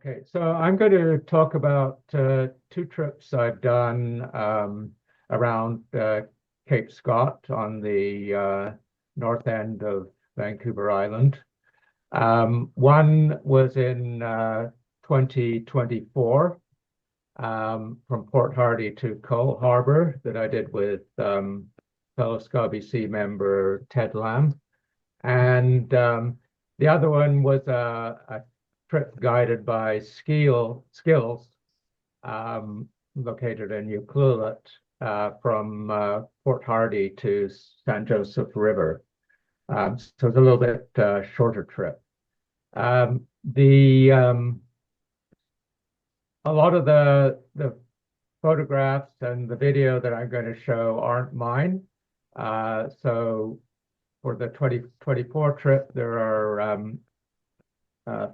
Okay, so I'm going to talk about two trips I've done around Cape Scott on the north end of Vancouver Island. One was in 2024 from Port Hardy to Coal Harbour that I did with fellow SKABC member Ted Lam. And the other one was a trip guided by Skills, located in Ucluelet, from Port Hardy to San Joseph River. So it's a little bit shorter trip. A lot of the photographs and the video that I'm going to show aren't mine. So for the 2024 trip, there are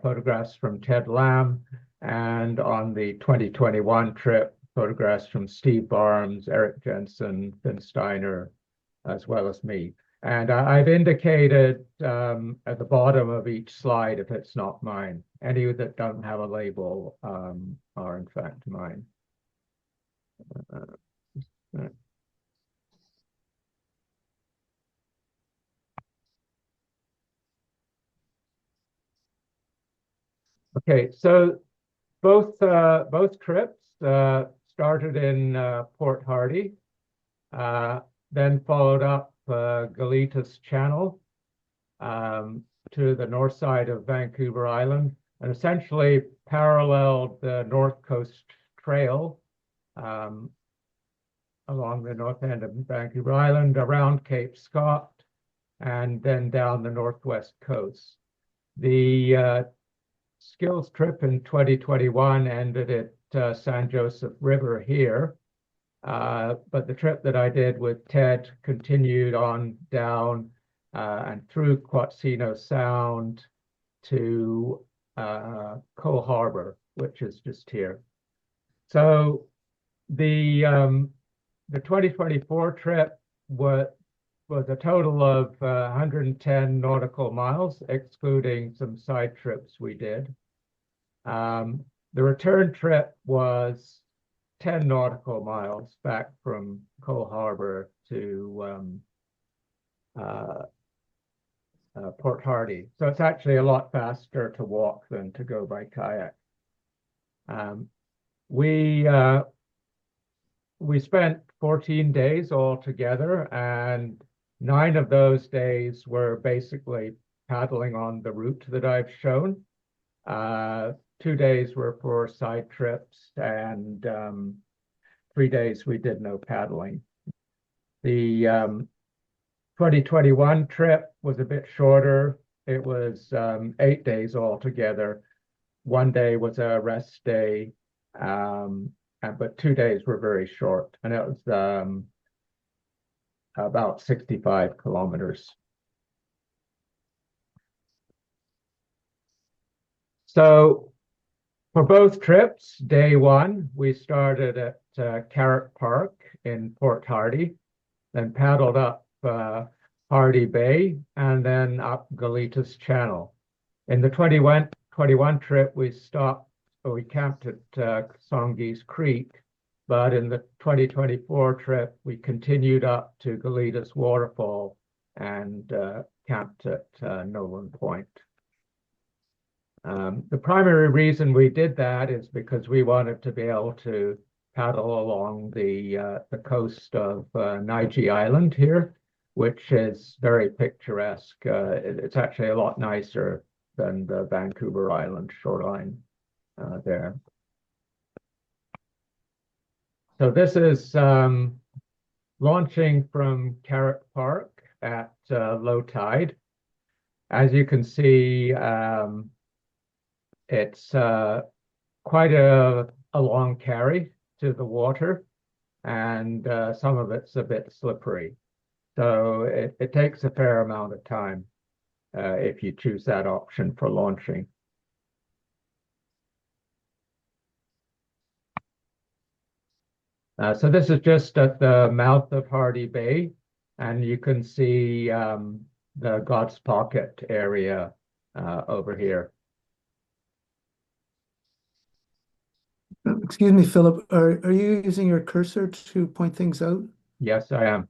photographs from Ted Lam, and on the 2021 trip, photographs from Steve Barnes, Eric Jensen, Finn Steiner, as well as me. And I've indicated at the bottom of each slide if it's not mine. Any that don't have a label are in fact mine. Okay, so both trips started in Port Hardy, then followed up Galitas Channel to the north side of Vancouver Island, and essentially paralleled the North Coast Trail along the north end of Vancouver Island, around Cape Scott, and then down the northwest coast. The Skills trip in 2021 ended at San Joseph River here, but the trip that I did with Ted continued on down and through Quatsino Sound to Coal Harbour, which is just here. So the 2024 trip was a total of 110 nautical miles, excluding some side trips we did. The return trip was 10 nautical miles back from Coal Harbour to Port Hardy. So it's actually a lot faster to walk than to go by kayak. We spent 14 days altogether, and 9 of those days were basically paddling on the route that I've shown. 2 days were for side trips, and 3 days we did no paddling. The 2021 trip was a bit shorter. It was 8 days altogether. 1 day was a rest day, but 2 days were very short, and it was about 65 kilometers. So for both trips, day one, we started at Kayak Park in Port Hardy, then paddled up Hardy Bay, and then up Galitas Channel. In the 2021 trip, we camped at Songgeese Creek, but in the 2024 trip, we continued up to Galitas Waterfall and camped at Nolan Point. The primary reason we did that is because we wanted to be able to paddle along the coast of Nige Island here, which is very picturesque. It's actually a lot nicer than the Vancouver Island shoreline there. So this is launching from Kayak Park at low tide. As you can see, it's quite a long carry to the water, and some of it's a bit slippery. So it takes a fair amount of time if you choose that option for launching. So this is just at the mouth of Hardy Bay, and you can see the God's Pocket area over here. Excuse me, Philip, are you using your cursor to point things out? Yes, I am. Is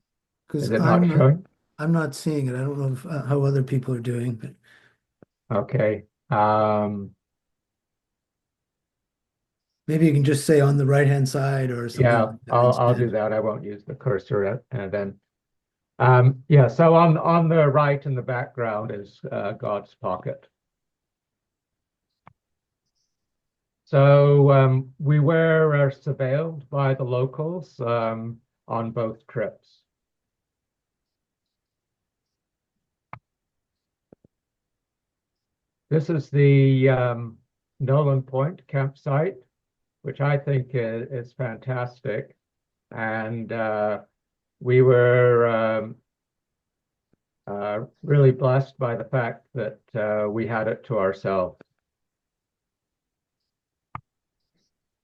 Because it not showing? I'm not seeing it. I don't know if, how other people are doing, but Okay. maybe you can just say on the right-hand side or something Yeah, like that I'll do instead. that. I won't use the cursor then. Yeah, so on the right in the background is God's pocket. So we were surveilled by the locals on both trips. This is the Nolan Point campsite, which I think is fantastic. And we were really blessed by the fact that we had it to ourselves.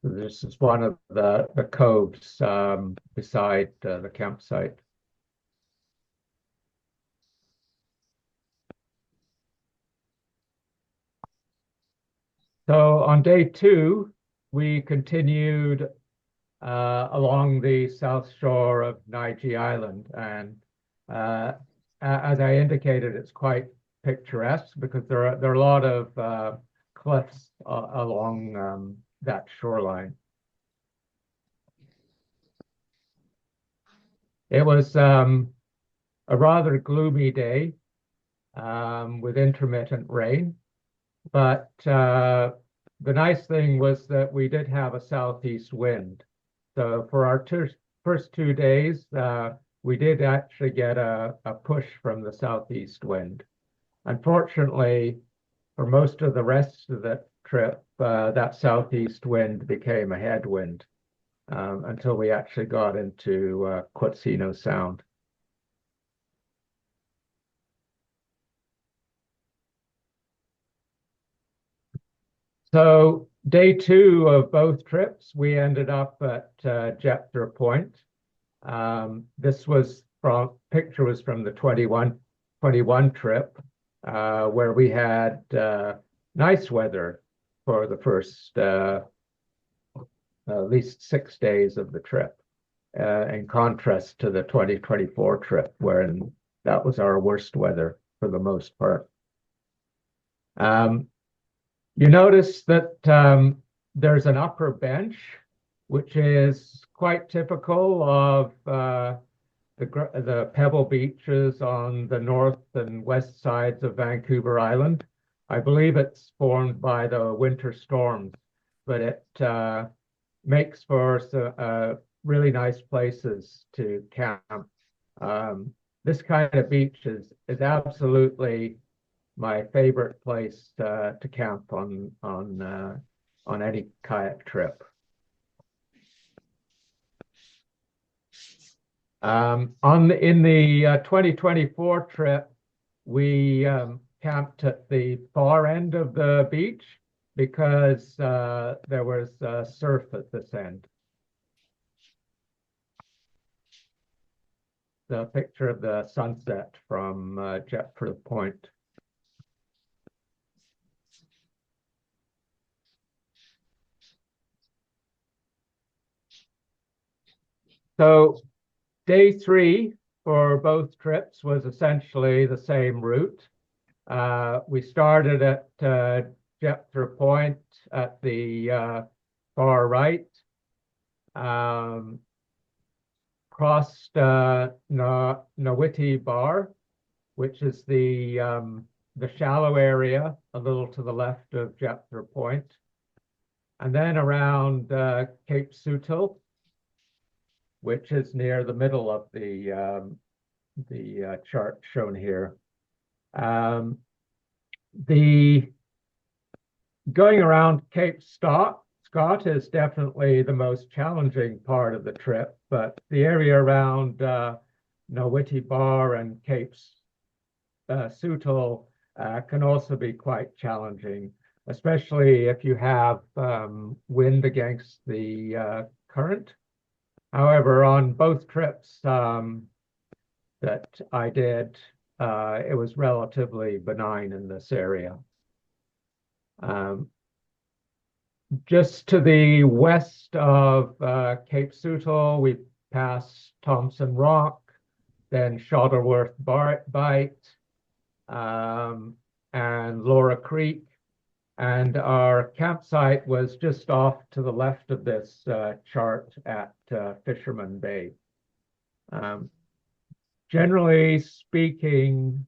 This is one of the coves beside the campsite. So on day two, we continued along the south shore of Naiji Island. And as I indicated, it's quite picturesque because there are a lot of cliffs along that shoreline. It was a rather gloomy day with intermittent rain, but the nice thing was that we did have a southeast wind. So for our first 2 days, we did actually get a push from the southeast wind. Unfortunately, for most of the rest of the trip, that southeast wind became a headwind until we actually got into Quatsino Sound. So day two of both trips, we ended up at Jethro Point. This was from picture was from the 21 trip, where we had nice weather for the first at least 6 days of the trip, in contrast to the 2024 trip, wherein that was our worst weather for the most part. Um, you notice that there's an upper bench, which is quite typical of the pebble beaches on the north and west sides of Vancouver Island. I believe it's formed by the winter storms, but it makes for really nice places to camp. This kind of beach is absolutely my favorite place to camp on any kayak trip. In the 2024 trip, we camped at the far end of the beach because there was surf at this end. The picture of the sunset from Jethro Point. So day three for both trips was essentially the same route. We started at Jethro Point at the far right, crossed Nawiti Bar, which is the shallow area a little to the left of Jethro Point, and then around Cape Sutil, which is near the middle of the chart shown here. The going around Cape Scott is definitely the most challenging part of the trip, but the area around Nawiti Bar and Cape Sutil can also be quite challenging, especially if you have wind against the current. However, on both trips that I did, it was relatively benign in this area. Um, just to the west of Cape Suttle, we pass Thompson Rock, then Shuttleworth Bight, and Laura Creek. And our campsite was just off to the left of this chart at Fisherman Bay. Um, Generally speaking,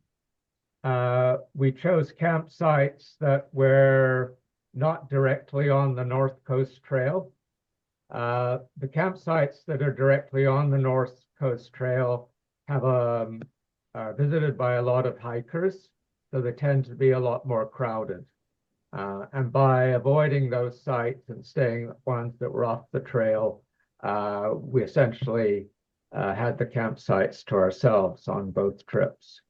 we chose campsites that were not directly on the North Coast Trail. The campsites that are directly on the North Coast Trail have are visited by a lot of hikers, so they tend to be a lot more crowded. And by avoiding those sites and staying ones that were off the trail, we essentially had the campsites to ourselves on both trips.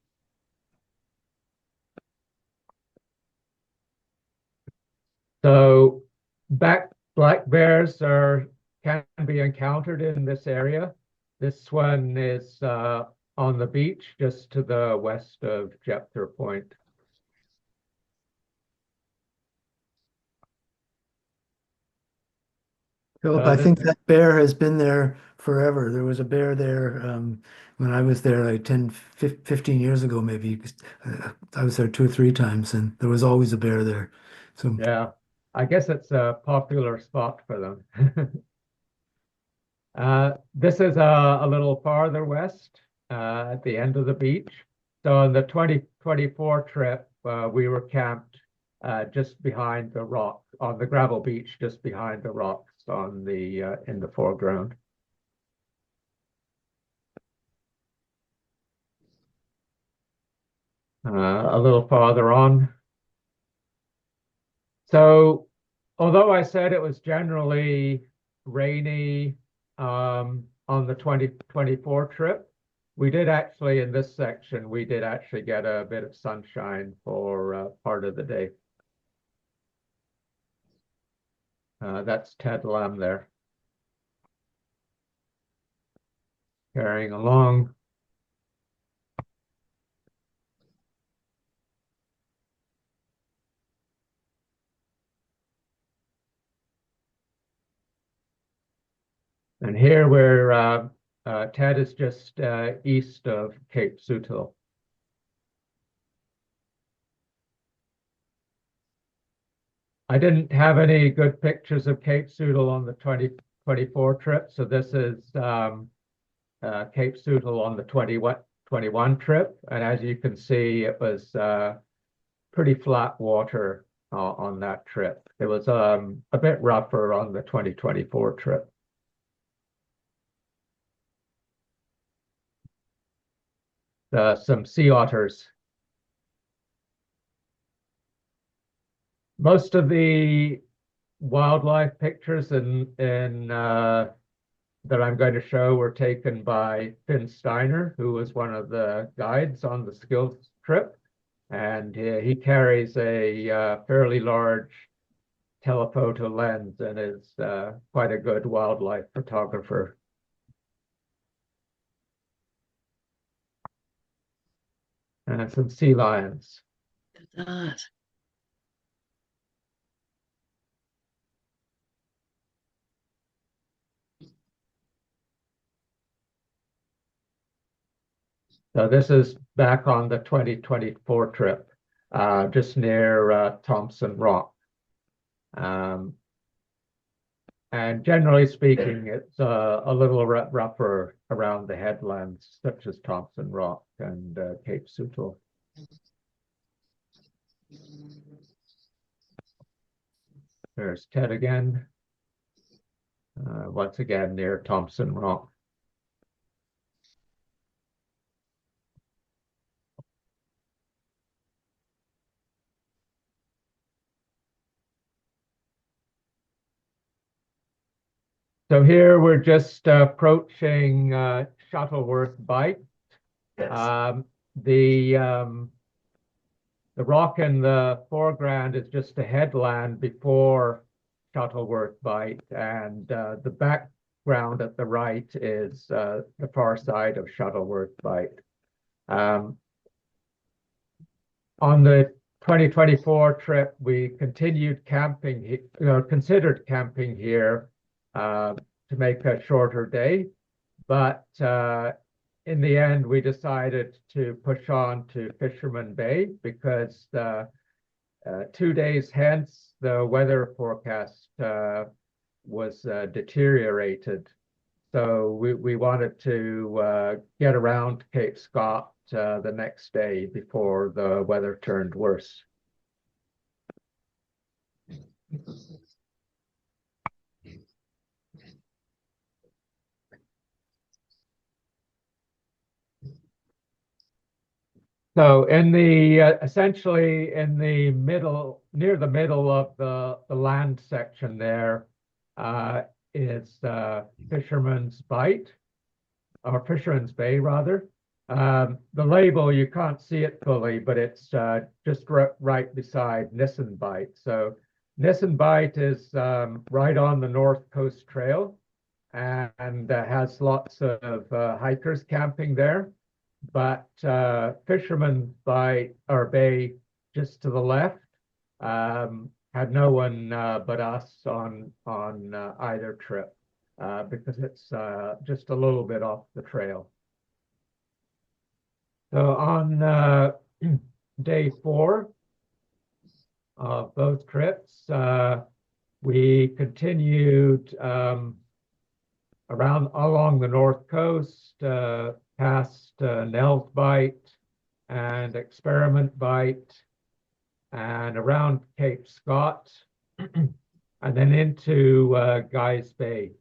So black bears can be encountered in this area. This one is on the beach just to the west of Jepter Point. Philip, I think that bear has been there forever. There was a bear there when I was there like 10, 15 years ago, maybe. I was there two or three times, and there was always a bear there. So, Yeah, I guess it's a popular spot for them. This is a little farther west at the end of the beach. So on the 2024 trip, we were camped just behind the rock on the gravel beach, just behind the rocks on the in the foreground. A little farther on. So although I said it was generally rainy on the 2024 trip, we did actually, in this section, we did actually get a bit of sunshine for part of the day. That's Ted Lam there. Carrying along. And here we're, Ted is just east of Cape Suttle. I didn't have any good pictures of Cape Suttle on the 2024 trip, so this is Cape Suttle on the 2021 trip. And as you can see, it was pretty flat water on that trip. It was a bit rougher on the 2024 trip. Some sea otters. Most of the wildlife pictures that I'm going to show were taken by Finn Steiner, who was one of the guides on the skills trip. And he carries a fairly large telephoto lens and is quite a good wildlife photographer. And some sea lions. So this is back on the 2024 trip, just near Thompson Rock. And generally speaking, it's a little rougher around the headlands, such as Thompson Rock and Cape Suttle. There's Ted again, once again near Thompson Rock. So here we're just approaching Shuttleworth Bight. Yes. The rock in the foreground is just a headland before Shuttleworth Bight, and the background at the right is the far side of Shuttleworth Bight. On the 2024 trip, we continued camping, considered camping here to make a shorter day, but in the end, we decided to push on to Fisherman Bay because 2 days hence, the weather forecast was deteriorated. So we wanted to get around Cape Scott the next day before the weather turned worse. So in the essentially in the middle, near the middle of the land section there, is Fisherman's Bight, or Fisherman's Bay rather. The label, you can't see it fully, but it's just right beside Nissen Bight. So Nissen Bight is right on the North Coast Trail and has lots of hikers camping there. But Fisherman Bight or Bay just to the left had no one but us on either trip because it's just a little bit off the trail. So on day 4 of both trips, we continued along the north coast, past Nell's Bight and Experiment Bight, and around Cape Scott, and then into Guy's Bay.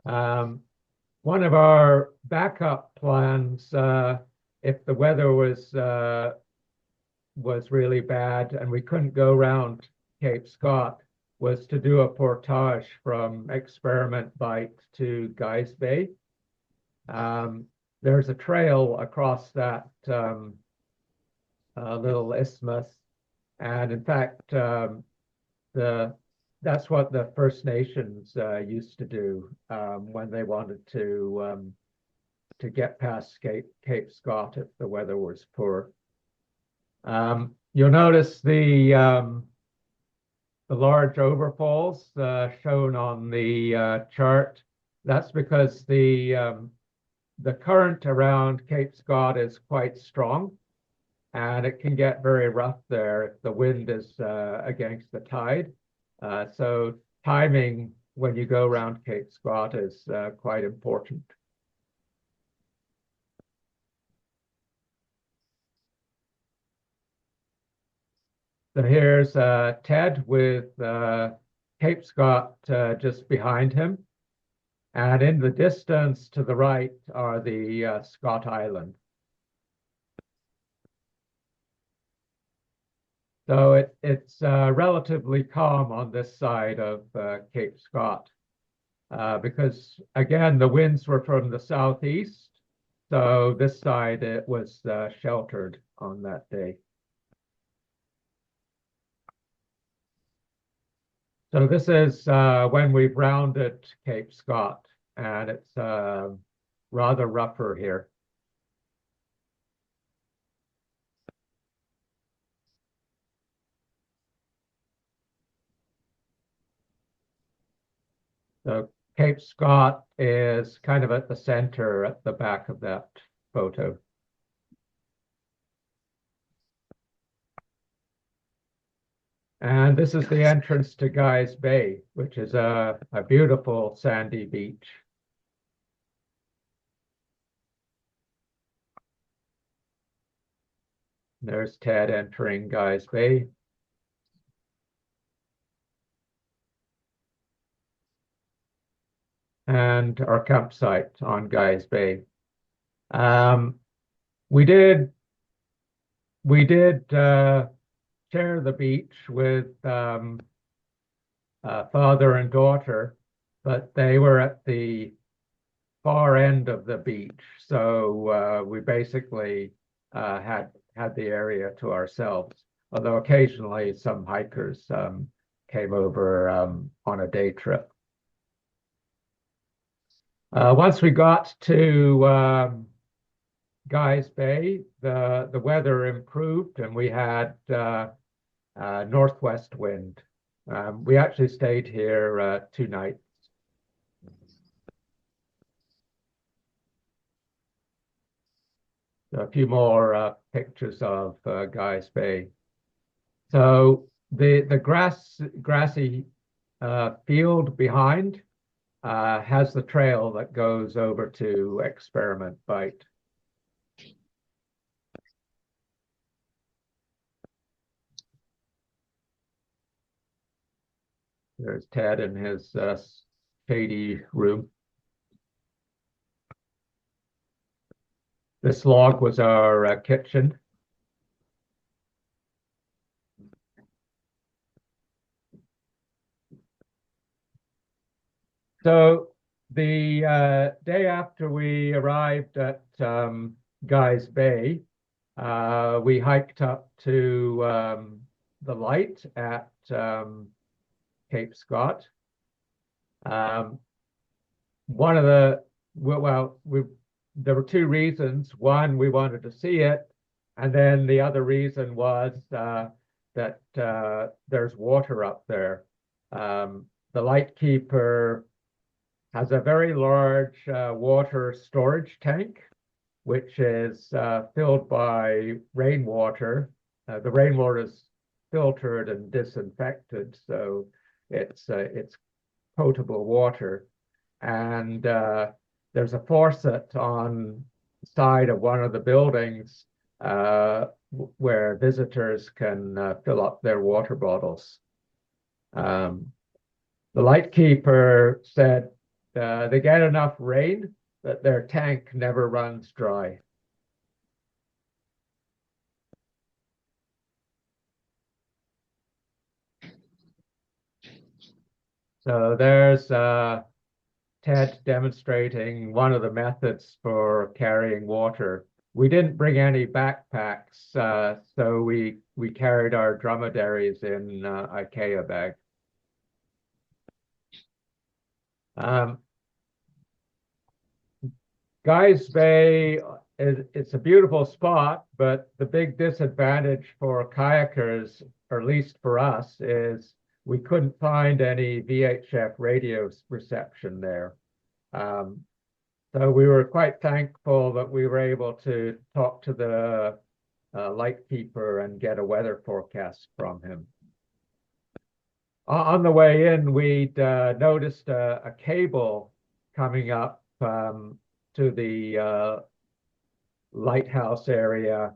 One of our backup plans, if the weather was really bad and we couldn't go around Cape Scott, was to do a portage from Experiment Bight to Guy's Bay. There's a trail across that little isthmus, and in fact, that's what the First Nations used to do when they wanted to get past Cape Scott if the weather was poor. You'll notice the large overfalls shown on the chart. That's because the current around Cape Scott is quite strong, and it can get very rough there if the wind is against the tide. So timing when you go around Cape Scott is quite important. So here's Ted with Cape Scott just behind him. And in the distance to the right are the Scott Island. So it's relatively calm on this side of Cape Scott because, again, the winds were from the southeast. So this side, it was sheltered on that day. So this is when we've rounded Cape Scott, and it's rather rougher here. So Cape Scott is kind of at the center at the back of that photo. And this is the entrance to Guy's Bay, which is a beautiful sandy beach. There's Ted entering Guy's Bay. And our campsite on Guy's Bay. We did share the beach with father and daughter, but they were at the far end of the beach, so we basically had the area to ourselves. Although occasionally some hikers came over on a day trip. Once we got to Guys Bay, the weather improved and we had northwest wind. We actually stayed here 2 nights. A few more pictures of Guys Bay. So the grassy field behind has the trail that goes over to Experiment Bight. There's Ted in his shady room. This log was our kitchen. So the day after we arrived at Guys Bay, we hiked up to the light at Cape Scott. One of the, there were two reasons. One, we wanted to see it. And then the other reason was that there's water up there. The lightkeeper has a very large water storage tank, which is filled by rainwater. The rainwater is filtered and disinfected, so it's potable water. And there's a faucet on the side of one of the buildings where visitors can fill up their water bottles. The lightkeeper said they get enough rain that their tank never runs dry. So there's Ted demonstrating one of the methods for carrying water. We didn't bring any backpacks, so we carried our dromedaries in IKEA bag. Guys Bay, it's a beautiful spot, but the big disadvantage for kayakers, or at least for us, is we couldn't find any VHF radio reception there. So we were quite thankful that we were able to talk to the lightkeeper and get a weather forecast from him. On the way in, we'd noticed a cable coming up to the lighthouse area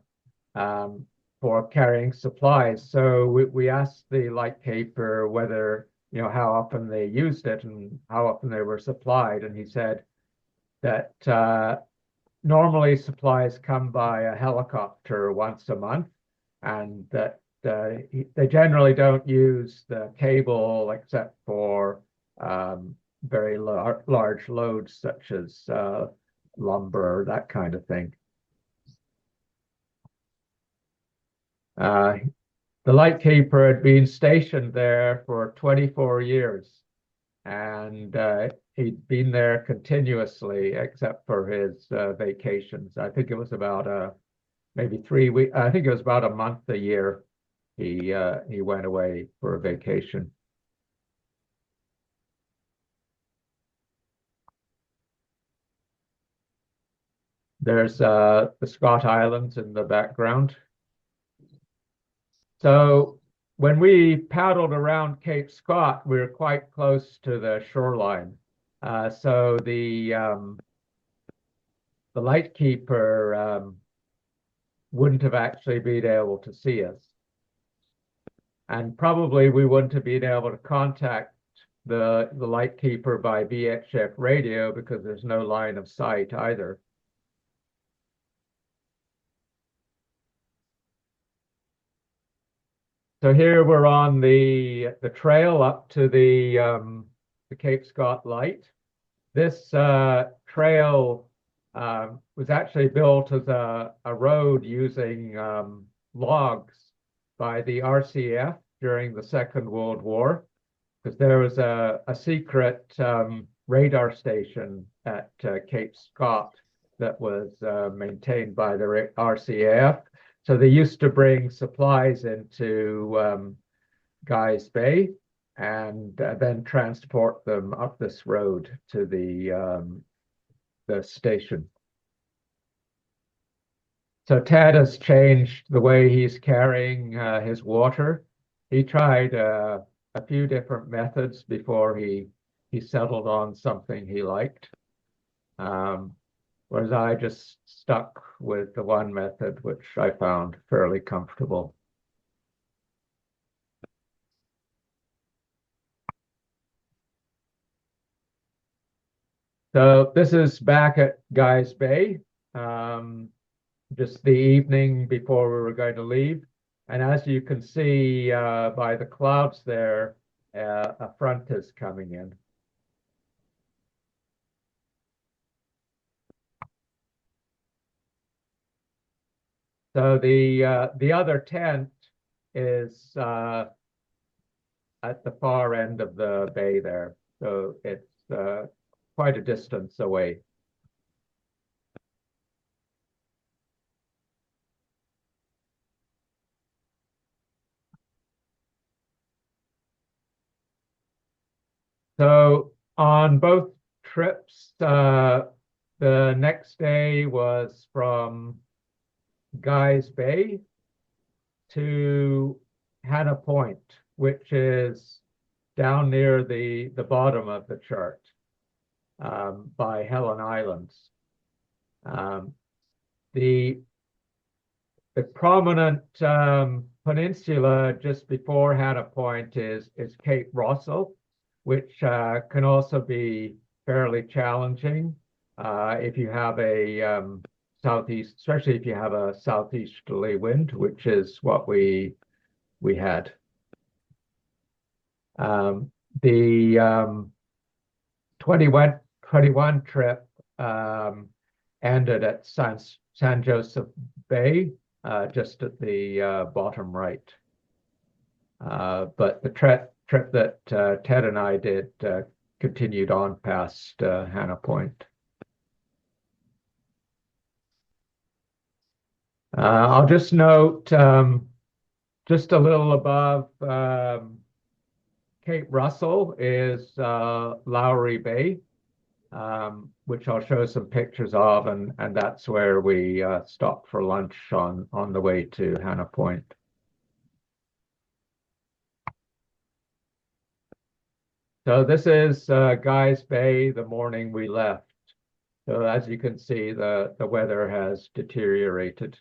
for carrying supplies. So we asked the lightkeeper whether, how often they used it and how often they were supplied. And he said that normally supplies come by a helicopter once a month, and that they generally don't use the cable except for very large loads such as lumber, that kind of thing. The lightkeeper had been stationed there for 24 years, and he'd been there continuously except for his vacations. I think it was about maybe 3 weeks. I think it was about a month a year he went away for a vacation. There's the Scott Islands in the background. So when we paddled around Cape Scott, we were quite close to the shoreline. So the lightkeeper wouldn't have actually been able to see us. And probably we wouldn't have been able to contact the lightkeeper by VHF radio because there's no line of sight either. So here we're on the trail up to the Cape Scott Light. This trail was actually built as a road using logs by the RCF during the Second World War, because there was a secret radar station at Cape Scott that was maintained by the RCAF. So they used to bring supplies into Guy's Bay and then transport them up this road to the station. So Ted has changed the way he's carrying his water. He tried a few different methods before he settled on something he liked. Whereas I just stuck with the one method, which I found fairly comfortable. So this is back at Guy's Bay, just the evening before we were going to leave. And as you can see by the clouds there, a front is coming in. So the other tent is at the far end of the bay there. So it's quite a distance away. So on both trips, the next day was from Guy's Bay to Hannah Point, which is down near the bottom of the chart by Helen Islands. The prominent peninsula just before Hannah Point is Cape Russell, which can also be fairly challenging if you have a southeast, especially if you have a southeasterly wind, which is what we had. The 21 trip ended at San Joseph Bay, just at the bottom right. But the trip that Ted and I did continued on past Hannah Point. I'll just note just a little above Cape Russell is Lowry Bay, which I'll show some pictures of, and that's where we stopped for lunch on the way to Hannah Point. So this is Guy's Bay the morning we left. So as you can see, the weather has deteriorated.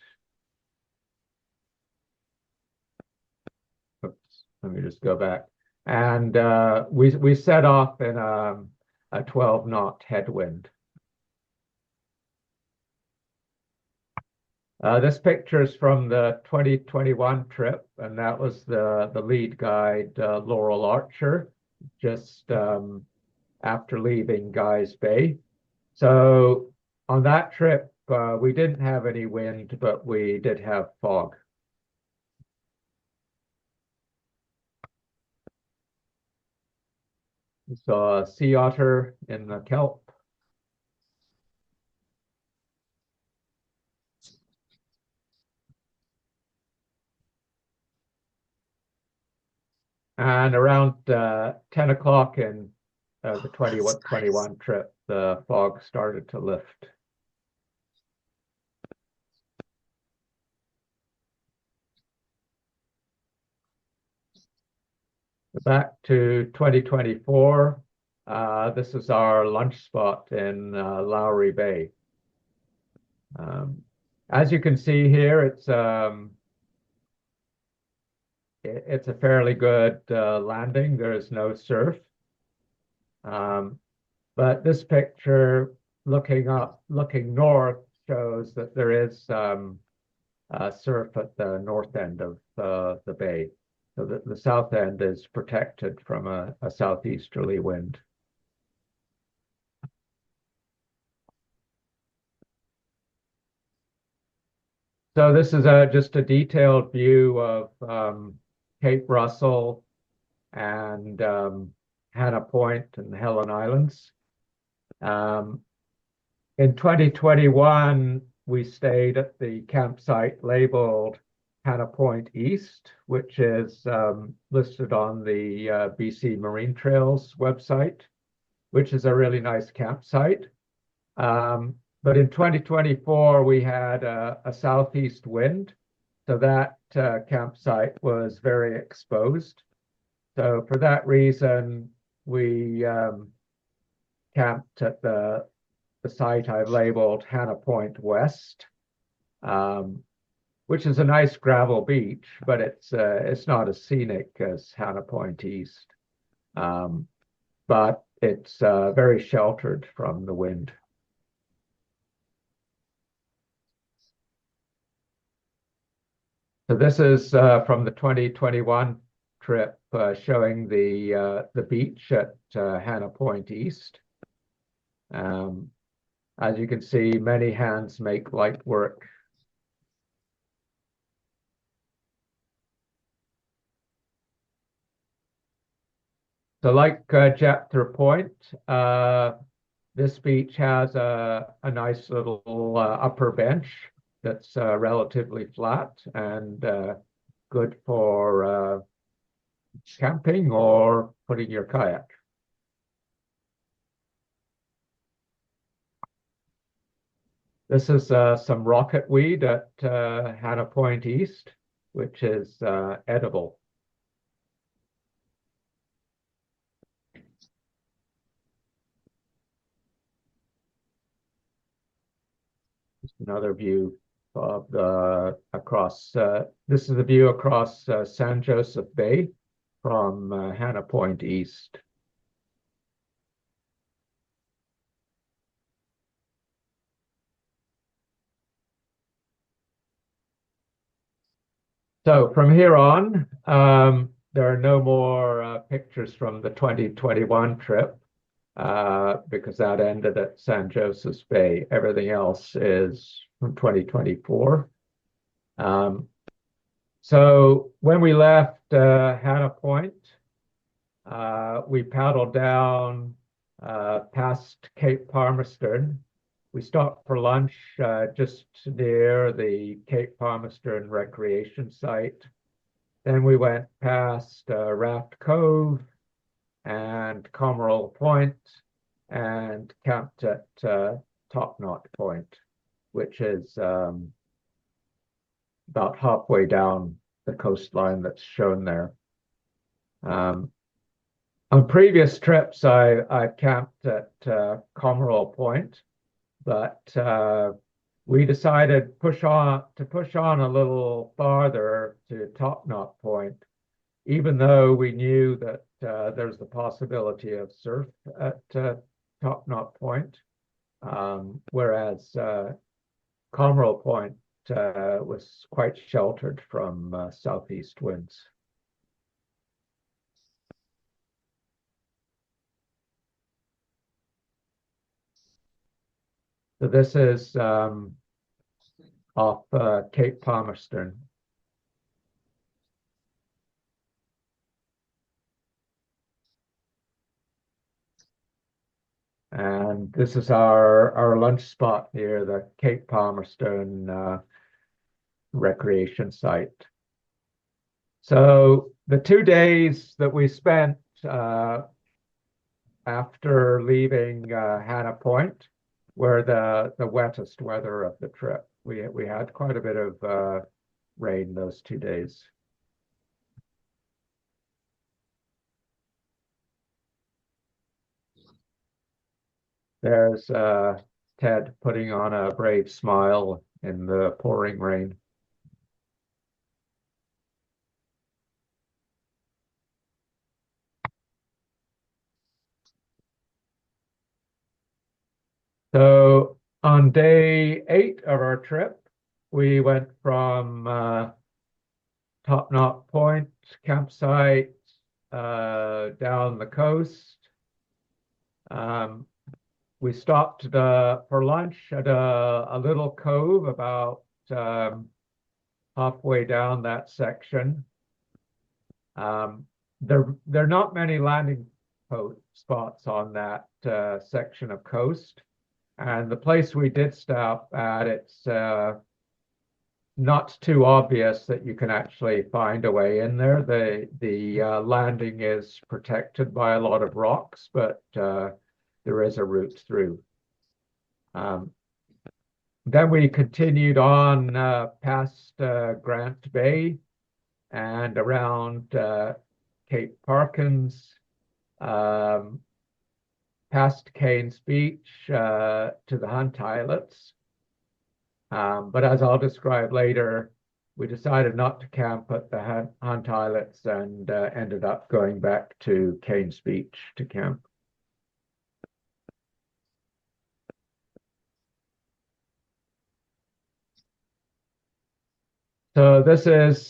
Oops, let me just go back. And we set off in a 12-knot headwind. This picture is from the 2021 trip, and that was the lead guide, Laurel Archer, just after leaving Guy's Bay. So on that trip, we didn't have any wind, but we did have fog. We saw a sea otter in the kelp. And around 10 o'clock in the 2021 trip, the fog started to lift. Back to 2024, this is our lunch spot in Lowry Bay. As you can see here, it's a fairly good landing. There is no surf. But this picture looking north shows that there is surf at the north end of the bay. So the south end is protected from a southeasterly wind. So this is just a detailed view of Cape Russell and Hannah Point and Helen Islands. In 2021, we stayed at the campsite labeled Hannah Point East, which is listed on the BC Marine Trails website, which is a really nice campsite. But in 2024, we had a southeast wind, so that campsite was very exposed. So for that reason, we camped at the site I've labeled Hannah Point West, which is a nice gravel beach, but it's not as scenic as Hannah Point East. But it's very sheltered from the wind. So this is from the 2021 trip showing the beach at Hannah Point East. As you can see, many hands make light work. So like Jethro Point, this beach has a nice little upper bench that's relatively flat and good for camping or putting your kayak. This is some rocket weed at Hannah Point East, which is edible. Just another view of the across. This is the view across San Joseph Bay from Hannah Point East. So from here on, there are no more pictures from the 2021 trip because that ended at San Joseph's Bay. Everything else is from 2024. So when we left Hannah Point, we paddled down past Cape Palmerston. We stopped for lunch just near the Cape Palmerston recreation site. Then we went past Raft Cove and Comerall Point and camped at Top Knot Point, which is about halfway down the coastline that's shown there. On previous trips, I've camped at Comerall Point, but we decided to push on a little farther to Top Knot Point, even though we knew that there's the possibility of surf at Top Knot Point, whereas Comerall Point was quite sheltered from southeast winds. So this is off Cape Palmerston. And this is our lunch spot near the Cape Palmerston recreation site. So the 2 days that we spent after leaving Hannah Point were the wettest weather of the trip. We had quite a bit of rain those 2 days. There's Ted putting on a brave smile in the pouring rain. So on day 8 of our trip, we went from Top Knot Point campsite down the coast. We stopped for lunch at a little cove about halfway down that section. There are not many landing spots on that section of coast. And the place we did stop at, it's not too obvious that you can actually find a way in there. The landing is protected by a lot of rocks, but there is a route through. Then we continued on past Grant Bay and around Cape Parkins, past Cairns Beach to the Hunt Islets. But as I'll describe later, we decided not to camp at the Hunt Islets and ended up going back to Cairns Beach to camp. So this is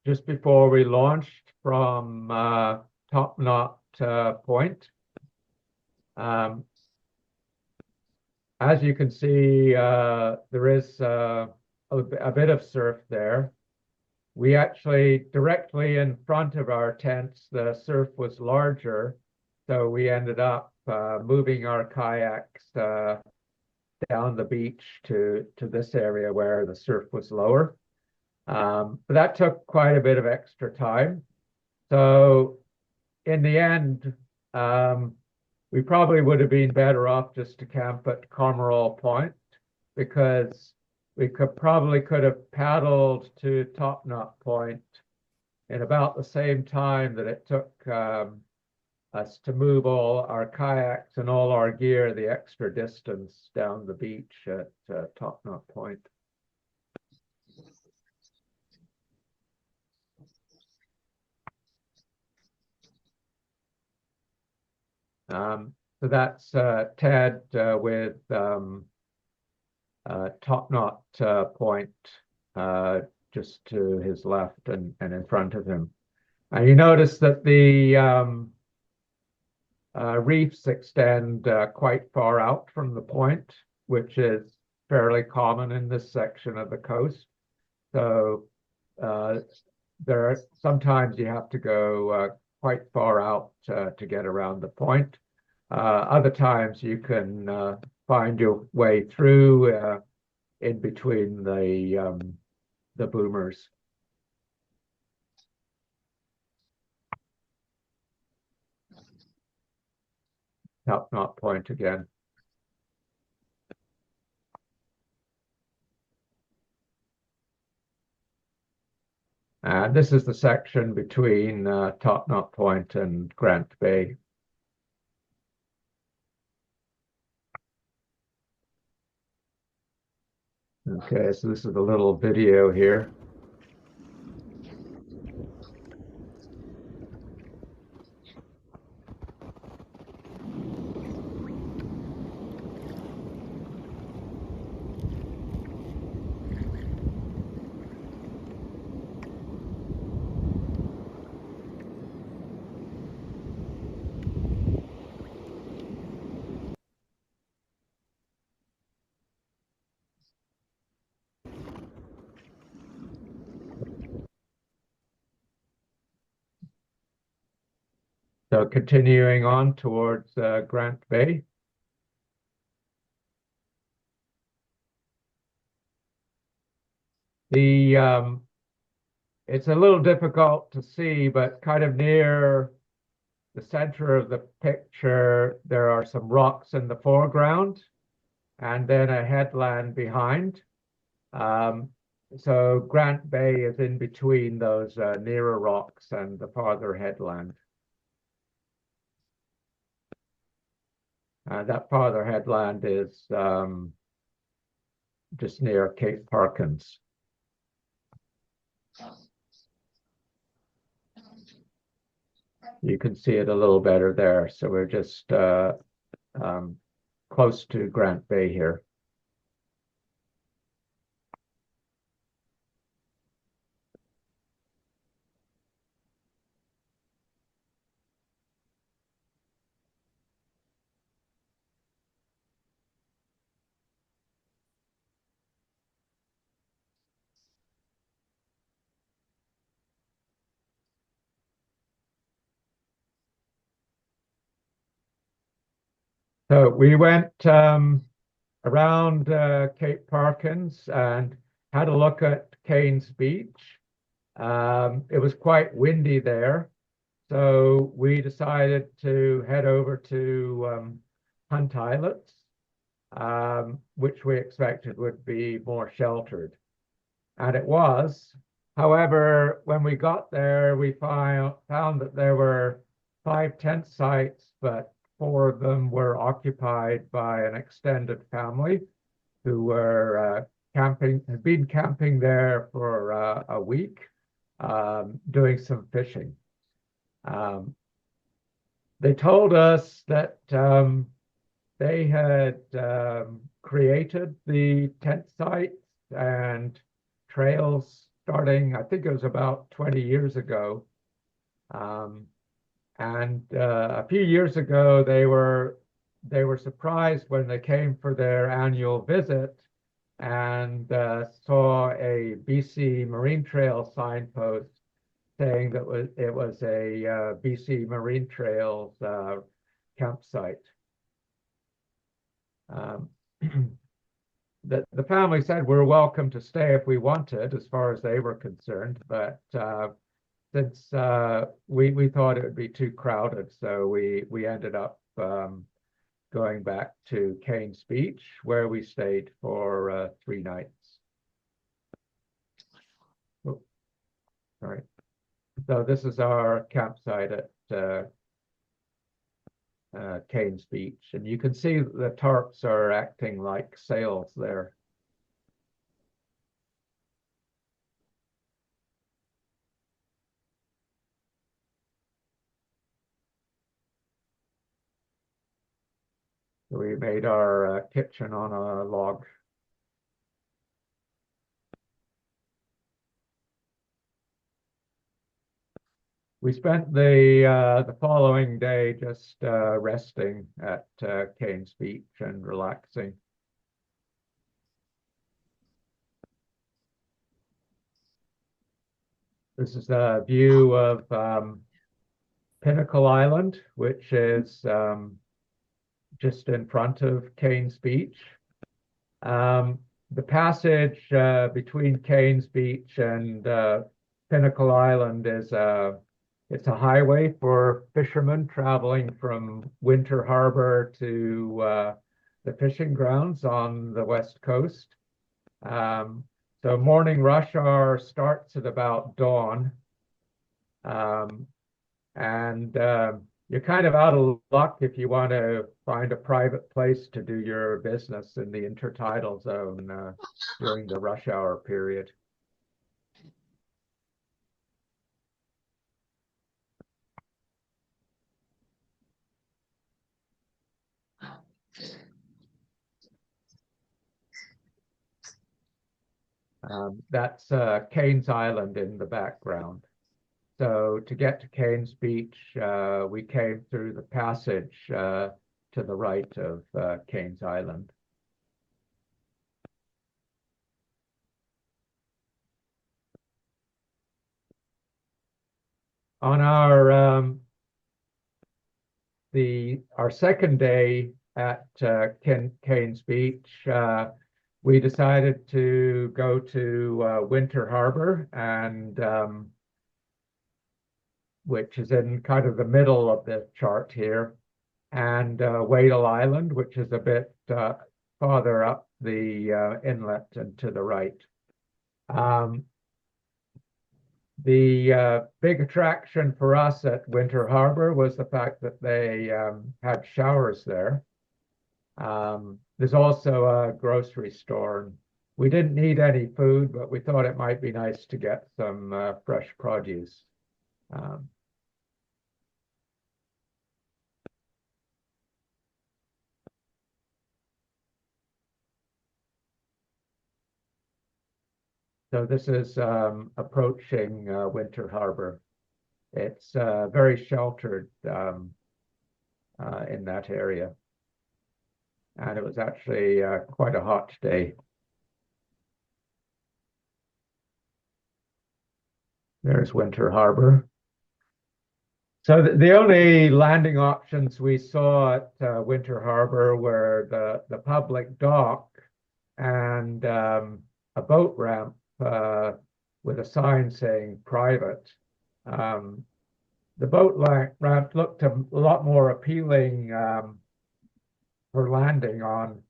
just before we launched from Top Knot Point. As you can see, there is a bit of surf there. We actually, directly in front of our tents, the surf was larger, so we ended up moving our kayaks down the beach to this area where the surf was lower. But that took quite a bit of extra time. So in the end, we probably would have been better off just to camp at Comerall Point, because we could have paddled to Top Knot Point in about the same time that it took us to move all our kayaks and all our gear the extra distance down the beach at Top Knot Point. So that's Ted with Top Knot Point just to his left and in front of him. And you notice that the reefs extend quite far out from the point, which is fairly common in this section of the coast. So there are sometimes you have to go quite far out to get around the point. Other times you can find your way through in between the boomers. Top Knot Point again. And this is the section between Top Knot Point and Grant Bay. Okay, so this is a little video here. So continuing on towards Grant Bay. It's a little difficult to see, but kind of near the center of the picture, there are some rocks in the foreground and then a headland behind. So Grant Bay is in between those nearer rocks and the farther headland. That farther headland is just near Cape Parkins. You can see it a little better there. So we're just close to Grant Bay here. So we went around Cape Parkins and had a look at Cairns Beach. It was quite windy there, so we decided to head over to Hunt Islets, which we expected would be more sheltered. And it was. However, when we got there, we found that there were 5 tent sites, but 4 of them were occupied by an extended family who were camping, had been camping there for a week, doing some fishing. They told us that they had created the tent sites and trails starting, I think it was about 20 years ago. And a few years ago, they were surprised when they came for their annual visit and saw a BC Marine Trail signpost saying that it was a BC Marine Trails campsite. The family said we're welcome to stay if we wanted, as far as they were concerned, but since we thought it would be too crowded, so we ended up going back to Cairns Beach, where we stayed for 3 nights. Oh, sorry. So this is our campsite at Cairns Beach, and you can see the tarps are acting like sails there. So we made our kitchen on a log. We spent the following day just resting at Cairns Beach and relaxing. This is a view of Pinnacle Island, which is just in front of Cairns Beach. The passage between Cairns Beach and Pinnacle Island is it's a highway for fishermen traveling from Winter Harbour to the fishing grounds on the west coast. So morning rush hour starts at about dawn. And you're kind of out of luck if you want to find a private place to do your business in the intertidal zone during the rush hour period. That's Cairns Island in the background. So to get to Cairns Beach, we came through the passage to the right of Cairns Island. On our second day at Cairns Beach, we decided to go to Winter Harbour, and which is in kind of the middle of the chart here, and Wadle Island, which is a bit farther up the inlet and to the right. The big attraction for us at Winter Harbour was the fact that they had showers there. There's also a grocery store. And we didn't need any food, but we thought it might be nice to get some fresh produce. So this is approaching Winter Harbour. It's very sheltered in that area. And it was actually quite a hot day. There's Winter Harbour. So the only landing options we saw at Winter Harbour were the public dock and a boat ramp with a sign saying private. Um, the ramp looked a lot more appealing for landing on.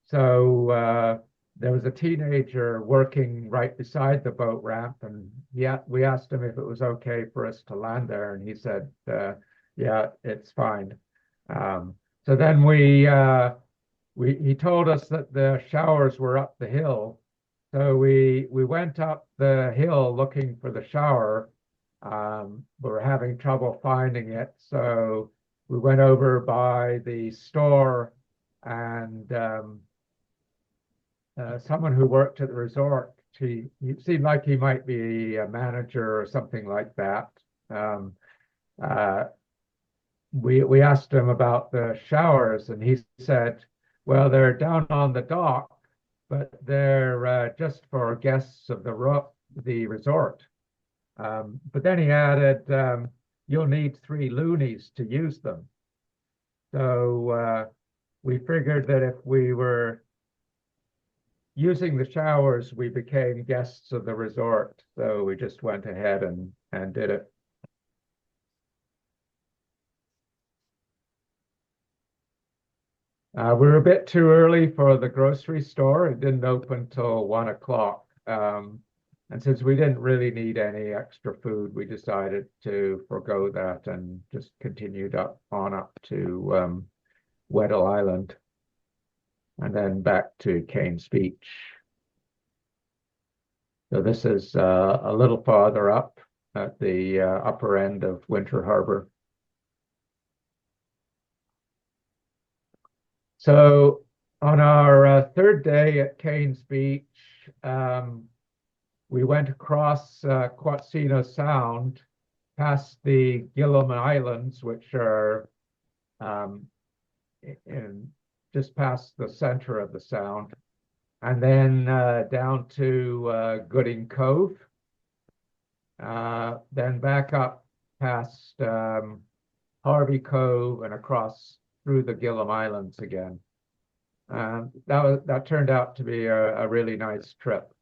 So there was a teenager working right beside the boat ramp, and we asked him if it was okay for us to land there, and he said, "Yeah, it's fine." So then he told us that the showers were up the hill, so we went up the hill looking for the shower. We were having trouble finding it, so we went over by the store and someone who worked at the resort. He seemed like he might be a manager or something like that. Um, uh, we asked him about the showers, and he said, "Well, they're down on the dock, but they're just for guests of the resort." But then he added, "You'll need 3 loonies to use them." So we figured that if we were using the showers, we became guests of the resort. So we just went ahead and did it. We were a bit too early for the grocery store. It didn't open till 1 o'clock. And since we didn't really need any extra food, we decided to forego that and just continued up to Weddell Island and then back to Kane's Beach. So this is a little farther up at the upper end of Winter Harbour. So on our third day at Kane's Beach, we went across Quatsino Sound, past the Gillum Islands, which are just past the center of the sound, and then down to Gooding Cove, then back up past Harvey Cove and across through the Gillum Islands again. That turned out to be a really nice trip.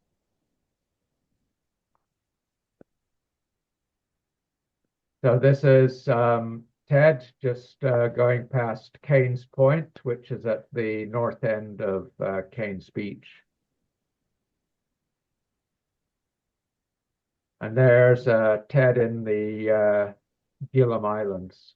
So this is Ted just going past Kane's Point, which is at the north end of Kane's Beach. And there's Ted in the Gillum Islands.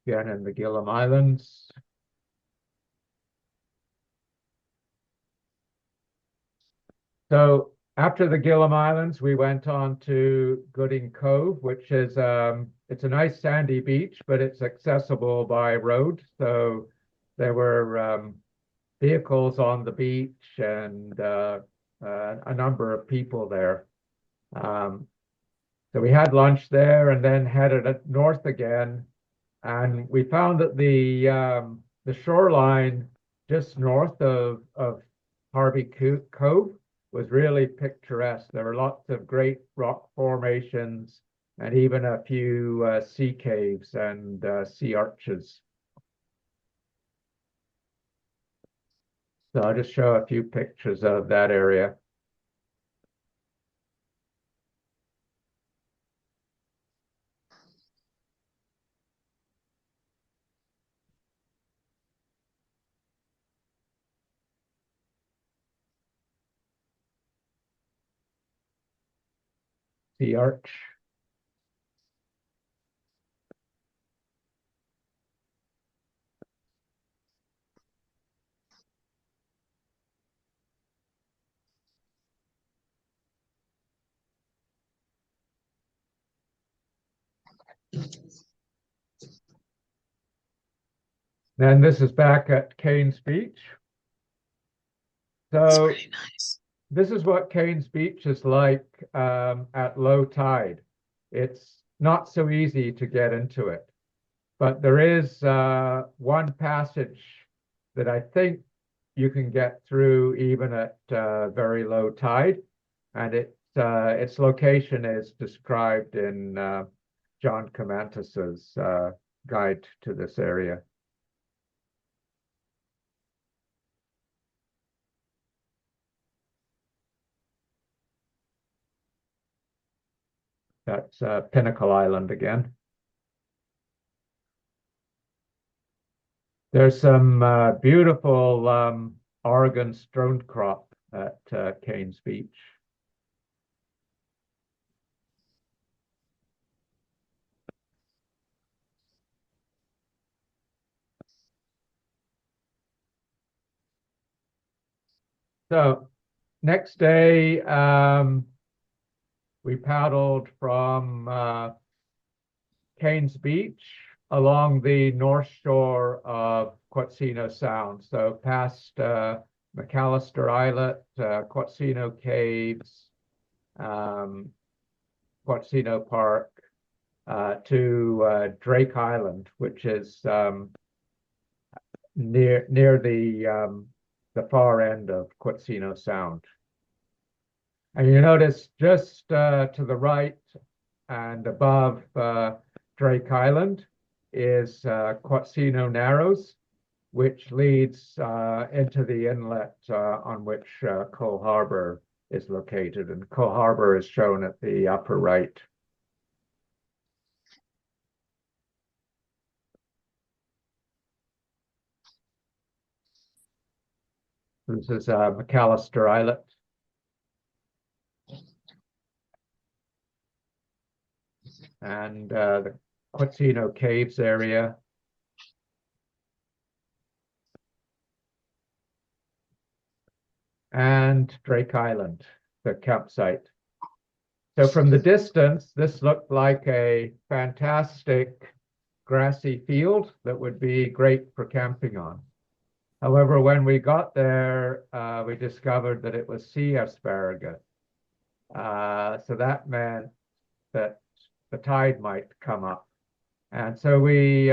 Again in the Gillum Islands. So after the Gillum Islands, we went on to Gooding Cove, which is it's a nice sandy beach, but it's accessible by road. So there were vehicles on the beach and a number of people there. So we had lunch there and then headed north again, and we found that the shoreline just north of Harvey Cove was really picturesque. There were lots of great rock formations and even a few sea caves and sea arches. So I'll just show a few pictures of that area. Sea arch. Then this is back at Kane's Beach. It's So pretty nice. this is what Kane's Beach is like at low tide. It's not so easy to get into it. but there is one passage that I think you can get through even at very low tide, and its location is described in John Camantas's guide to this area. That's Pinnacle Island again. There's some beautiful Oregon stone crop at Cairns Beach. So next day, we paddled from Cairns Beach along the north shore of Quatsino Sound. So past McAllister Islet, Quatsino Caves, Quatsino Park, to Drake Island, which is near the far end of Quatsino Sound. And you notice just to the right and above Drake Island is Quatsino Narrows, which leads into the inlet on which Coal Harbour is located. And Coal Harbour is shown at the upper right. This is McAllister Islet. And the Quatsino Caves area. And Drake Island, the campsite. So from the distance, this looked like a fantastic grassy field that would be great for camping on. However, when we got there, we discovered that it was sea asparagus. So that meant that the tide might come up. And so we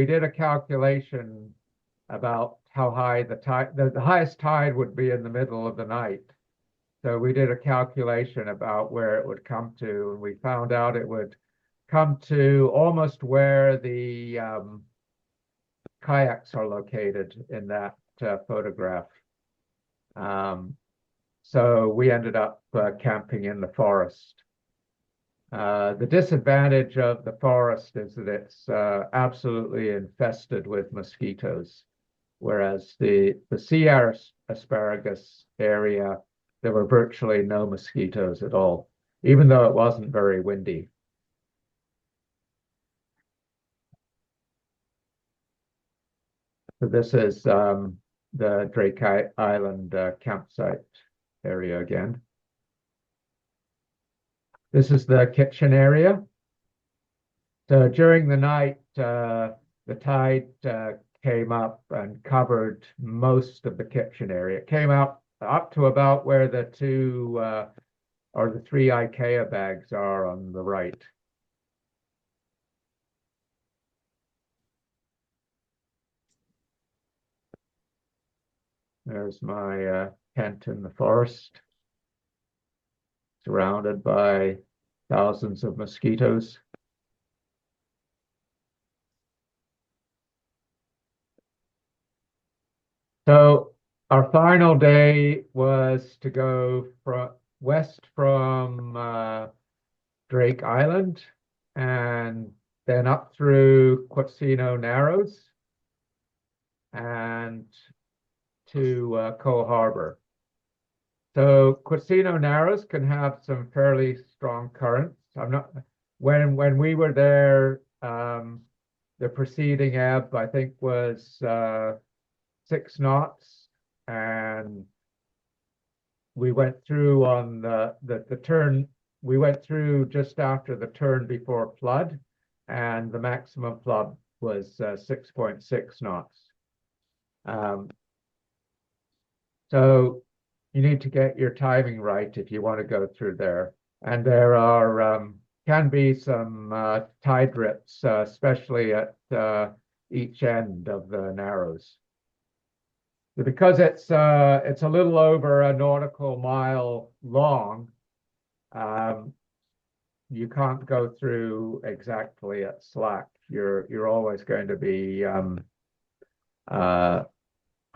did a calculation about how high the tide, the highest tide would be in the middle of the night. So we did a calculation about where it would come to, and we found out it would come to almost where the kayaks are located in that photograph. So we ended up camping in the forest. The disadvantage of the forest is that it's absolutely infested with mosquitoes, whereas the sea asparagus area, there were virtually no mosquitoes at all, even though it wasn't very windy. So this is the Drake Island campsite area again. This is the kitchen area. So during the night, the tide came up and covered most of the kitchen area. It came up to about where the two or the three IKEA bags are on the right. There's my tent in the forest, surrounded by thousands of mosquitoes. So our final day was to go west from Drake Island and then up through Quatsino Narrows and to Coal Harbour. So Quatsino Narrows can have some fairly strong currents. When we were there, the preceding ebb I think was 6 knots, and we went through on the turn. We went through just after the turn before flood, and the maximum flood was 6.6 knots. So you need to get your timing right if you want to go through there. And there are can be some tide drips, especially at each end of the Narrows. Because it's a little over a nautical mile long, you can't go through exactly at slack. You're always going to be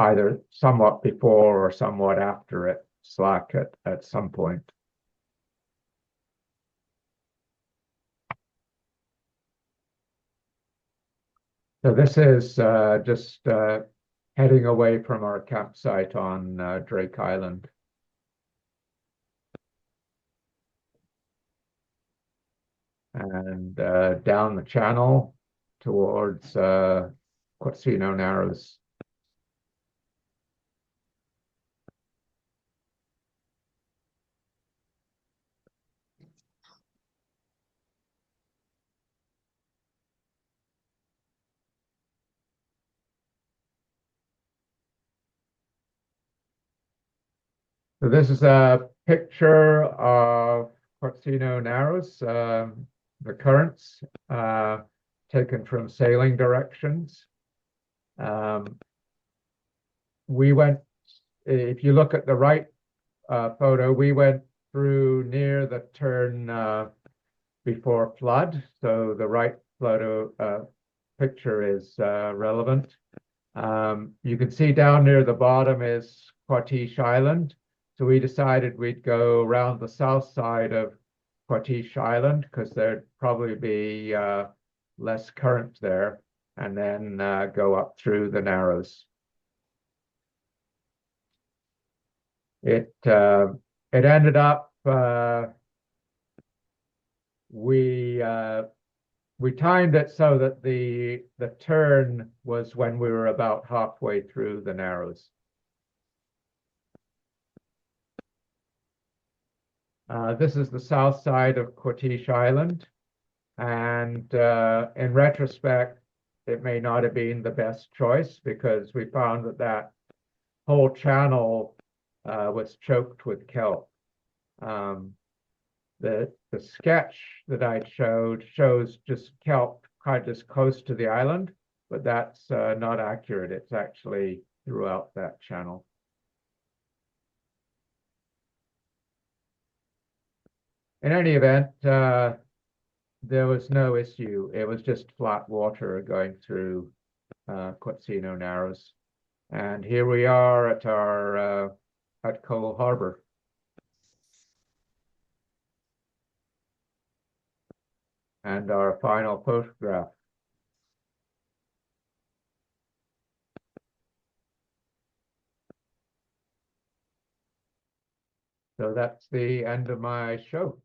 either somewhat before or somewhat after it slack at some point. So this is just heading away from our campsite on Drake Island. And down the channel towards Quatsino Narrows. So this is a picture of Quatsino Narrows, the currents taken from sailing directions. We went, if you look at the right photo, we went through near the turn before flood. So the right photo picture is relevant. You can see down near the bottom is Porty Island. So we decided we'd go around the south side of Porty Island because there'd probably be less current there, and then go up through the Narrows. It ended up we timed it so that the turn was when we were about halfway through the Narrows. This is the south side of Porty Island, and in retrospect, it may not have been the best choice because we found that whole channel was choked with kelp. The sketch that I showed shows just kelp kind of just close to the island, but that's not accurate. It's actually throughout that channel. In any event, there was no issue. It was just flat water going through Quatsino Narrows. And here we are at our at Coal Harbour. And our final photograph. So that's the end of my show.